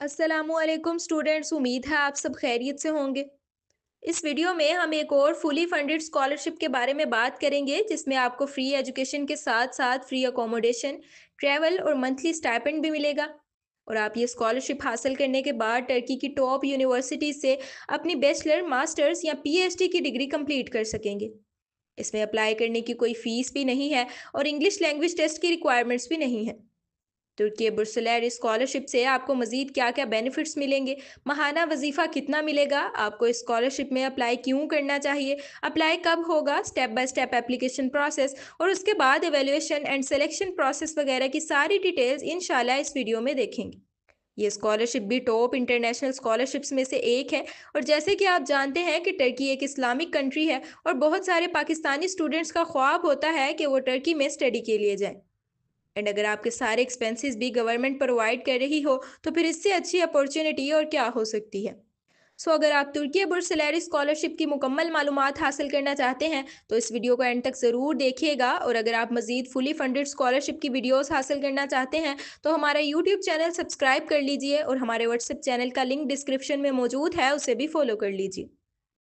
अस्सलामुअलैकुम स्टूडेंट्स, उम्मीद है आप सब खैरियत से होंगे। इस वीडियो में हम एक और फुली फंडेड स्कॉलरशिप के बारे में बात करेंगे जिसमें आपको फ्री एजुकेशन के साथ साथ फ्री अकोमोडेशन, ट्रैवल और मंथली स्टाइपेंड भी मिलेगा। और आप ये स्कॉलरशिप हासिल करने के बाद टर्की की टॉप यूनिवर्सिटी से अपनी बैचलर, मास्टर्स या पीएचडी की डिग्री कंप्लीट कर सकेंगे। इसमें अप्लाई करने की कोई फीस भी नहीं है और इंग्लिश लैंग्वेज टेस्ट की रिक्वायरमेंट्स भी नहीं है। तुर्की बुर्सलैर स्कॉलरशिप से आपको मजीद क्या क्या बेनिफिट्स मिलेंगे, महाना वजीफ़ा कितना मिलेगा, आपको इस स्कॉलरशिप में अप्लाई क्यों करना चाहिए, अप्लाई कब होगा, step by step application process और उसके बाद एवेल्युएशन एंड सिलेक्शन प्रोसेस वगैरह की सारी डिटेल्स इंशाल्लाह इस वीडियो में देखेंगे। ये स्कॉलरशिप भी टॉप इंटरनेशनल स्कॉलरशिप्स में से एक है। और जैसे कि आप जानते हैं कि टर्की एक इस्लामिक कंट्री है और बहुत सारे पाकिस्तानी स्टूडेंट्स का ख्वाब होता है कि वो टर्की में स्टडी के लिए जाएं। एंड अगर आपके सारे एक्सपेंसेस भी गवर्नमेंट प्रोवाइड कर रही हो तो फिर इससे अच्छी अपॉर्चुनिटी और क्या हो सकती है। अगर आप तुर्की बुर्सलैरी स्कॉलरशिप की मुकम्मल मालूमात हासिल करना चाहते हैं तो इस वीडियो को एंड तक ज़रूर देखिएगा। और अगर आप मजीद फुली फंडेड स्कॉलरशिप की वीडियोस हासिल करना चाहते हैं तो हमारा यूट्यूब चैनल सब्सक्राइब कर लीजिए और हमारे व्हाट्सएप चैनल का लिंक डिस्क्रिप्शन में मौजूद है, उसे भी फॉलो कर लीजिए।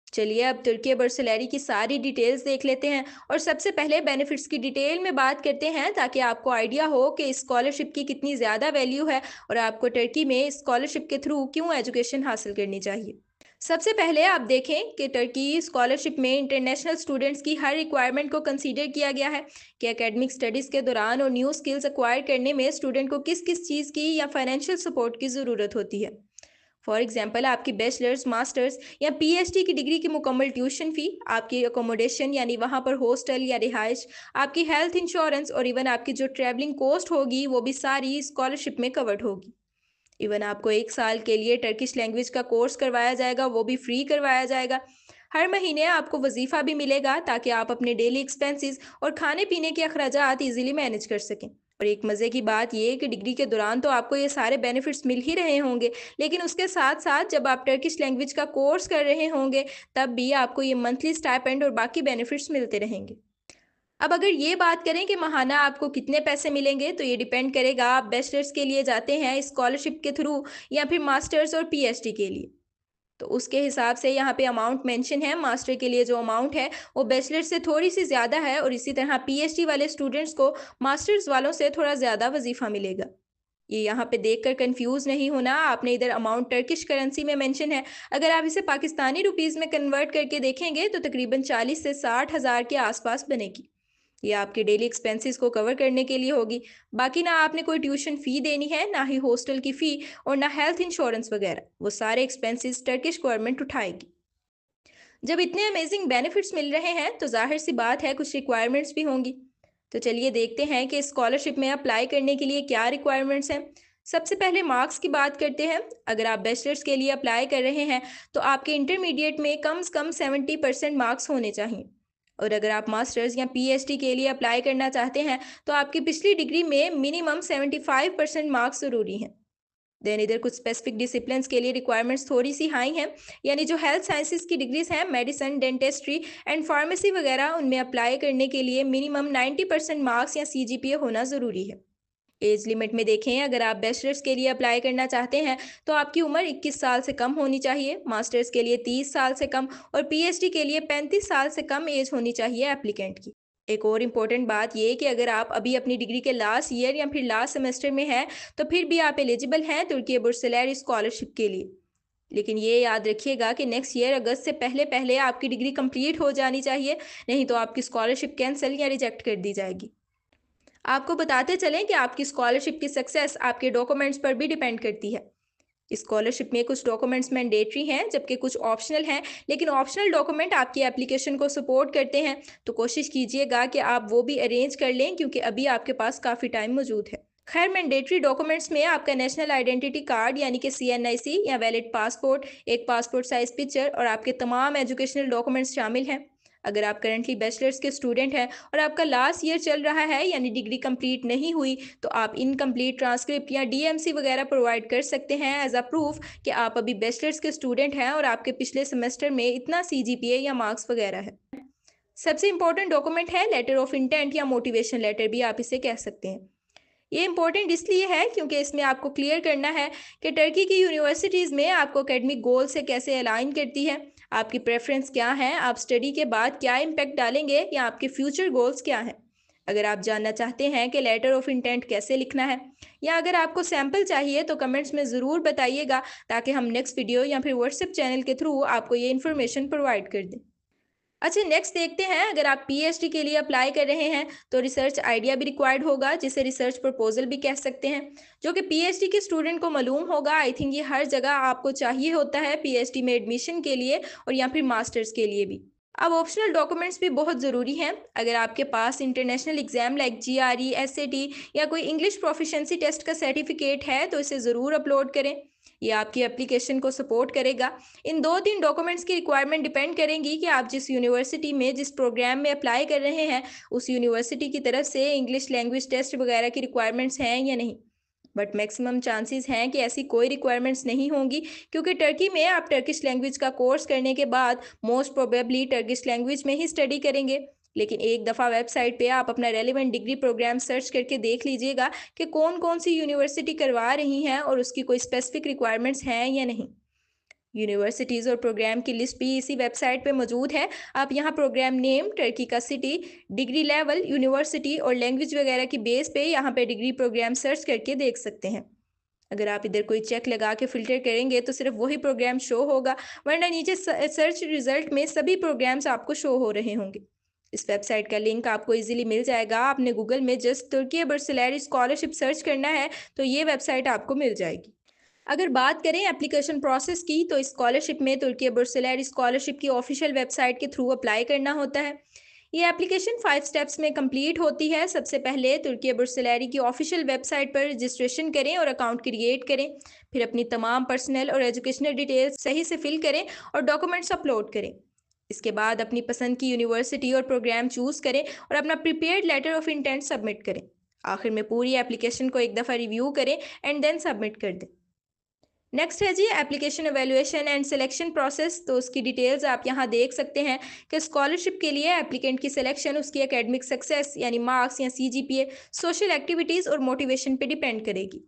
चलिए अब तुर्की बर्सलैरी की सारी डिटेल्स देख लेते हैं और सबसे पहले बेनिफिट्स की डिटेल में बात करते हैं ताकि आपको आइडिया हो कि इस स्कॉलरशिप की कितनी ज़्यादा वैल्यू है और आपको टर्की में इस स्कॉलरशिप के थ्रू क्यों एजुकेशन हासिल करनी चाहिए। सबसे पहले आप देखें कि टर्की स्कॉलरशिप में इंटरनेशनल स्टूडेंट्स की हर रिक्वायरमेंट को कंसीडर किया गया है कि एकेडमिक स्टडीज़ के दौरान और न्यू स्किल्स एक्वायर करने में स्टूडेंट को किस किस चीज़ की या फाइनेंशियल सपोर्ट की ज़रूरत होती है। फॉर एग्जाम्पल आपकी बैचलर्स, मास्टर्स या पीएचडी की डिग्री की मुकम्मल ट्यूशन फ़ी, आपकी अकोमोडेशन यानी वहाँ पर हॉस्टल या रिहाइश, आपकी हेल्थ इंश्योरेंस और इवन आपकी जो ट्रैवलिंग कॉस्ट होगी वो भी सारी स्कॉलरशिप में कवर्ड होगी। इवन आपको 1 साल के लिए टर्किश लैंग्वेज का कोर्स करवाया जाएगा, वो भी फ्री करवाया जाएगा। हर महीने आपको वजीफ़ा भी मिलेगा ताकि आप अपने डेली एक्सपेंसेस और खाने पीने के अखराजात ईजिली मैनेज कर सकें। और एक मज़े की बात ये है कि डिग्री के दौरान तो आपको ये सारे बेनिफिट्स मिल ही रहे होंगे, लेकिन उसके साथ साथ जब आप टर्किश लैंग्वेज का कोर्स कर रहे होंगे तब भी आपको ये मंथली स्टाइपेंड और बाकी बेनिफिट्स मिलते रहेंगे। अब अगर ये बात करें कि माहाना आपको कितने पैसे मिलेंगे तो ये डिपेंड करेगा आप बैचलर्स के लिए जाते हैं स्कॉलरशिप के थ्रू या फिर मास्टर्स और पीएचडी के लिए। तो उसके हिसाब से यहाँ पे अमाउंट मेंशन है। मास्टर के लिए जो अमाउंट है वो बैचलर से थोड़ी सी ज़्यादा है और इसी तरह पीएचडी वाले स्टूडेंट्स को मास्टर्स वालों से थोड़ा ज़्यादा वजीफ़ा मिलेगा। ये यहाँ पे देखकर कंफ्यूज नहीं होना, आपने इधर अमाउंट टर्किश करेंसी में मेंशन है। अगर आप इसे पाकिस्तानी रुपीस में कन्वर्ट करके देखेंगे तो तकरीबन 40 से 60 हज़ार के आसपास बनेगी। ये आपके डेली एक्सपेंसेस को कवर करने के लिए होगी। बाकी ना आपने कोई ट्यूशन फ़ी देनी है, ना ही हॉस्टल की फ़ी और ना हेल्थ इंश्योरेंस वगैरह। वो सारे एक्सपेंसेस टर्किश गवर्नमेंट उठाएगी। जब इतने अमेजिंग बेनिफिट्स मिल रहे हैं तो जाहिर सी बात है कुछ रिक्वायरमेंट्स भी होंगी। तो चलिए देखते हैं कि स्कॉलरशिप में अप्लाई करने के लिए क्या रिक्वायरमेंट्स हैं। सबसे पहले मार्क्स की बात करते हैं। अगर आप बैचलर्स के लिए अप्लाई कर रहे हैं तो आपके इंटरमीडिएट में कम से कम 70% मार्क्स होने चाहिए। और अगर आप मास्टर्स या पीएचडी के लिए अप्लाई करना चाहते हैं तो आपकी पिछली डिग्री में मिनिमम 75% मार्क्स ज़रूरी हैं। देन इधर कुछ स्पेसिफिक डिसिप्लिन्स के लिए रिक्वायरमेंट्स थोड़ी सी हाई हैं, यानी जो हेल्थ साइंसेज की डिग्रीज हैं, मेडिसिन, डेंटिस्ट्री एंड फार्मेसी वगैरह, उनमें अप्लाई करने के लिए मिनिमम 90% मार्क्स या सीजीपीए होना ज़रूरी है। एज लिमिट में देखें, अगर आप बैचलर्स के लिए अप्लाई करना चाहते हैं तो आपकी उम्र 21 साल से कम होनी चाहिए, मास्टर्स के लिए 30 साल से कम और पीएचडी के लिए 35 साल से कम एज होनी चाहिए एप्लीकेंट की। एक और इम्पोर्टेंट बात ये कि अगर आप अभी अपनी डिग्री के लास्ट ईयर या फिर लास्ट सेमेस्टर में हैं तो फिर भी आप एलिजिबल हैं तुर्की बुर्सलैरी स्कॉलरशिप के लिए। लेकिन ये याद रखिएगा कि नेक्स्ट ईयर अगस्त से पहले पहले आपकी डिग्री कंप्लीट हो जानी चाहिए, नहीं तो आपकी स्कॉलरशिप कैंसिल या रिजेक्ट कर दी जाएगी। आपको बताते चलें कि आपकी स्कॉलरशिप की सक्सेस आपके डॉक्यूमेंट्स पर भी डिपेंड करती है। स्कॉलरशिप में कुछ डॉक्यूमेंट्स मैंडेटरी हैं जबकि कुछ ऑप्शनल हैं, लेकिन ऑप्शनल डॉक्यूमेंट आपकी एप्लीकेशन को सपोर्ट करते हैं, तो कोशिश कीजिएगा कि आप वो भी अरेंज कर लें क्योंकि अभी आपके पास काफ़ी टाइम मौजूद है। खैर, मैंडेटरी डॉक्यूमेंट्स में आपका नेशनल आइडेंटिटी कार्ड यानी कि सीएनआईसी या वैलिड पासपोर्ट, एक पासपोर्ट साइज पिक्चर और आपके तमाम एजुकेशनल डॉक्यूमेंट्स शामिल हैं। अगर आप करंटली बैचलर्स के स्टूडेंट हैं और आपका लास्ट ईयर चल रहा है यानी डिग्री कंप्लीट नहीं हुई, तो आप इनकम्प्लीट ट्रांसक्रिप्ट या डीएमसी वगैरह प्रोवाइड कर सकते हैं एज अ प्रूफ कि आप अभी बैचलर्स के स्टूडेंट हैं और आपके पिछले सेमेस्टर में इतना सीजीपीए या मार्क्स वगैरह है। सबसे इंपॉर्टेंट डॉक्यूमेंट है लेटर ऑफ इंटेंट या मोटिवेशन लेटर भी आप इसे कह सकते हैं। ये इम्पोर्टेंट इसलिए है क्योंकि इसमें आपको क्लियर करना है कि टर्की की यूनिवर्सिटीज़ में आपको एकेडमिक गोल से कैसे अलाइन करती है, आपकी प्रेफरेंस क्या है, आप स्टडी के बाद क्या इम्पैक्ट डालेंगे या आपके फ्यूचर गोल्स क्या हैं। अगर आप जानना चाहते हैं कि लेटर ऑफ इंटेंट कैसे लिखना है या अगर आपको सैम्पल चाहिए तो कमेंट्स में ज़रूर बताइएगा, ताकि हम नेक्स्ट वीडियो या फिर व्हाट्सएप चैनल के थ्रू आपको ये इन्फॉर्मेशन प्रोवाइड कर दें। अच्छा, नेक्स्ट देखते हैं, अगर आप पीएचडी के लिए अप्लाई कर रहे हैं तो रिसर्च आइडिया भी रिक्वायर्ड होगा, जिसे रिसर्च प्रपोजल भी कह सकते हैं, जो कि पीएचडी के स्टूडेंट को मालूम होगा। आई थिंक ये हर जगह आपको चाहिए होता है पीएचडी में एडमिशन के लिए और या फिर मास्टर्स के लिए भी। अब ऑप्शनल डॉक्यूमेंट्स भी बहुत ज़रूरी हैं। अगर आपके पास international exam like GRE, SAT या कोई इंग्लिश प्रोफिशिएंसी टेस्ट का सर्टिफिकेट है तो इसे ज़रूर अपलोड करें। ये आपकी एप्लीकेशन को सपोर्ट करेगा। इन 2-3 डॉक्यूमेंट्स की रिक्वायरमेंट डिपेंड करेंगी कि आप जिस यूनिवर्सिटी में जिस प्रोग्राम में अप्लाई कर रहे हैं उस यूनिवर्सिटी की तरफ से इंग्लिश लैंग्वेज टेस्ट वगैरह की रिक्वायरमेंट्स हैं या नहीं। बट मैक्सिमम चांसेस हैं कि ऐसी कोई रिक्वायरमेंट्स नहीं होंगी, क्योंकि टर्की में आप टर्किश लैंग्वेज का कोर्स करने के बाद मोस्ट प्रोबेबली टर्किश लैंग्वेज में ही स्टडी करेंगे। लेकिन एक दफ़ा वेबसाइट पे आप अपना रेलिवेंट डिग्री प्रोग्राम सर्च करके देख लीजिएगा कि कौन कौन सी यूनिवर्सिटी करवा रही हैं और उसकी कोई स्पेसिफिक रिक्वायरमेंट्स हैं या नहीं। यूनिवर्सिटीज़ और प्रोग्राम की लिस्ट भी इसी वेबसाइट पे मौजूद है। आप यहाँ प्रोग्राम नेम, टर्की का सिटी, डिग्री लेवल, यूनिवर्सिटी और लैंग्वेज वगैरह की बेस पे यहाँ पे डिग्री प्रोग्राम सर्च करके देख सकते हैं। अगर आप इधर कोई चेक लगा के फ़िल्टर करेंगे तो सिर्फ वही प्रोग्राम शो होगा, वरना नीचे सर्च रिजल्ट में सभी प्रोग्राम्स आपको शो हो रहे होंगे। इस वेबसाइट का लिंक आपको इजीली मिल जाएगा। आपने गूगल में जस्ट तुर्की बर्सलैरी स्कॉलरशिप सर्च करना है तो ये वेबसाइट आपको मिल जाएगी। अगर बात करें एप्लीकेशन प्रोसेस की तो स्कॉलरशिप में तुर्की बुर्सलैरी स्कॉलरशिप की ऑफिशियल वेबसाइट के थ्रू अप्लाई करना होता है। ये एप्लीकेशन 5 स्टेप्स में कंप्लीट होती है। सबसे पहले तुर्की बुर्सलैरी की ऑफिशियल वेबसाइट पर रजिस्ट्रेशन करें और अकाउंट क्रिएट करें। फिर अपनी तमाम पर्सनल और एजुकेशनल डिटेल्स सही से फिल करें और डॉक्यूमेंट्स अपलोड करें। इसके बाद अपनी पसंद की यूनिवर्सिटी और प्रोग्राम चूज़ करें और अपना prepared letter of intent submit करें। आखिर में पूरी एप्लीकेशन को एक दफ़ा रिव्यू करें एंड देन सबमिट कर दें। नेक्स्ट है जी application evaluation and selection process. तो उसकी डिटेल्स आप यहाँ देख सकते हैं कि स्कॉलरशिप के लिए एप्लीकेंट की सिलेक्शन उसकी एकेडमिक सक्सेस यानी मार्क्स या सीजीपीए, सोशल एक्टिविटीज़ और मोटिवेशन पे डिपेंड करेगी।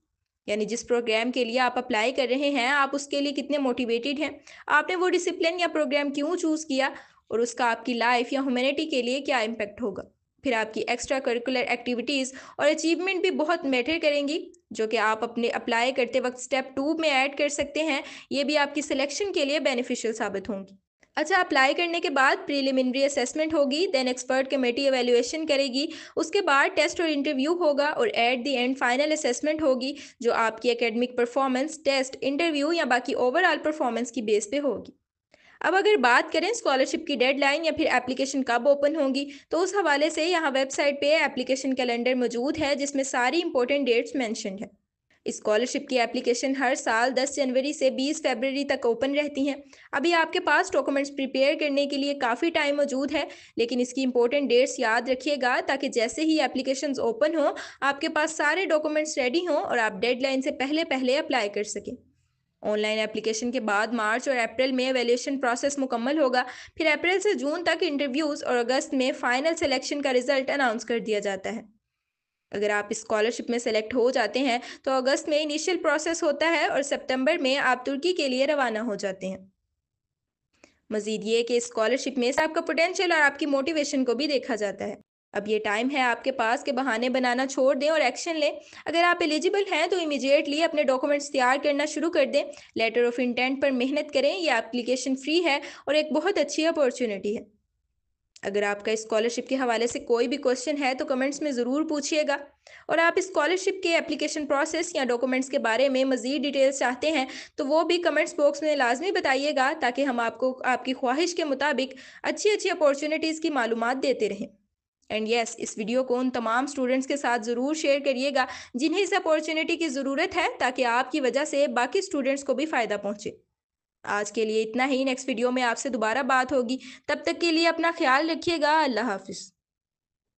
यानी जिस प्रोग्राम के लिए आप अप्लाई कर रहे हैं, आप उसके लिए कितने मोटिवेटेड हैं, आपने वो डिसिप्लिन या प्रोग्राम क्यों चूज़ किया और उसका आपकी लाइफ या ह्यूमैनिटी के लिए क्या इम्पेक्ट होगा। फिर आपकी एक्स्ट्रा करिकुलर एक्टिविटीज़ और अचीवमेंट भी बहुत मैटर करेंगी, जो कि आप अपने अप्लाई करते वक्त स्टेप 2 में ऐड कर सकते हैं। ये भी आपकी सिलेक्शन के लिए बेनिफिशियल साबित होंगी। अच्छा, अप्लाई करने के बाद प्रीलिमिनरी असेसमेंट होगी, देन एक्सपर्ट कमेटी एवेल्युएशन करेगी, उसके बाद टेस्ट और इंटरव्यू होगा और at the end final assessment होगी, जो आपकी एकेडमिक परफॉर्मेंस, टेस्ट, इंटरव्यू या बाकी ओवरऑल परफॉर्मेंस की बेस पे होगी। अब अगर बात करें स्कॉलरशिप की डेडलाइन या फिर एप्लीकेशन कब ओपन होगी, तो उस हवाले से यहाँ वेबसाइट पे एप्लीकेशन कैलेंडर मौजूद है, जिसमें सारी इंपॉर्टेंट डेट्स मेंशन्ड है। स्कॉलरशिप की एप्लीकेशन हर साल 10 जनवरी से 20 फरवरी तक ओपन रहती हैं। अभी आपके पास डॉक्यूमेंट्स प्रिपेयर करने के लिए काफ़ी टाइम मौजूद है, लेकिन इसकी इंपॉर्टेंट डेट्स याद रखिएगा, ताकि जैसे ही एप्लीकेशंस ओपन हो आपके पास सारे डॉक्यूमेंट्स रेडी हों और आप डेडलाइन से पहले पहले अप्लाई कर सकें। ऑनलाइन एप्लीकेशन के बाद मार्च और अप्रैल में एवेल्यूएशन प्रोसेस मुकम्मल होगा। फिर अप्रैल से जून तक इंटरव्यूज़ और अगस्त में फ़ाइनल सिलेक्शन का रिजल्ट अनाउंस कर दिया जाता है। अगर आप स्कॉलरशिप में सेलेक्ट हो जाते हैं तो अगस्त में इनिशियल प्रोसेस होता है और सितंबर में आप तुर्की के लिए रवाना हो जाते हैं। मजीद ये कि स्कॉलरशिप में आपका पोटेंशियल और आपकी मोटिवेशन को भी देखा जाता है। अब ये टाइम है आपके पास कि बहाने बनाना छोड़ दें और एक्शन लें। अगर आप एलिजिबल हैं तो इमीडिएटली अपने डॉक्यूमेंट्स तैयार करना शुरू कर दें। लेटर ऑफ इंटेंट पर मेहनत करें, यह एप्लीकेशन फ्री है और एक बहुत अच्छी अपॉर्चुनिटी है। अगर आपका स्कॉलरशिप के हवाले से कोई भी क्वेश्चन है तो कमेंट्स में ज़रूर पूछिएगा। और आप स्कॉलरशिप के एप्लीकेशन प्रोसेस या डॉक्यूमेंट्स के बारे में मज़ीद डिटेल्स चाहते हैं तो वो भी कमेंट्स बॉक्स में लाजमी बताइएगा, ताकि हम आपको आपकी ख्वाहिश के मुताबिक अच्छी अच्छी अपॉर्चुनिटीज़ की मालूमात देते रहें। एंड यस, इस वीडियो को उन तमाम स्टूडेंट्स के साथ ज़रूर शेयर करिएगा जिन्हें इस अपॉर्चुनिटी की ज़रूरत है, ताकि आपकी वजह से बाकी स्टूडेंट्स को भी फ़ायदा पहुँचे। आज के लिए इतना ही। नेक्स्ट वीडियो में आपसे दोबारा बात होगी। तब तक के लिए अपना ख्याल रखिएगा। अल्लाह हाफिज़।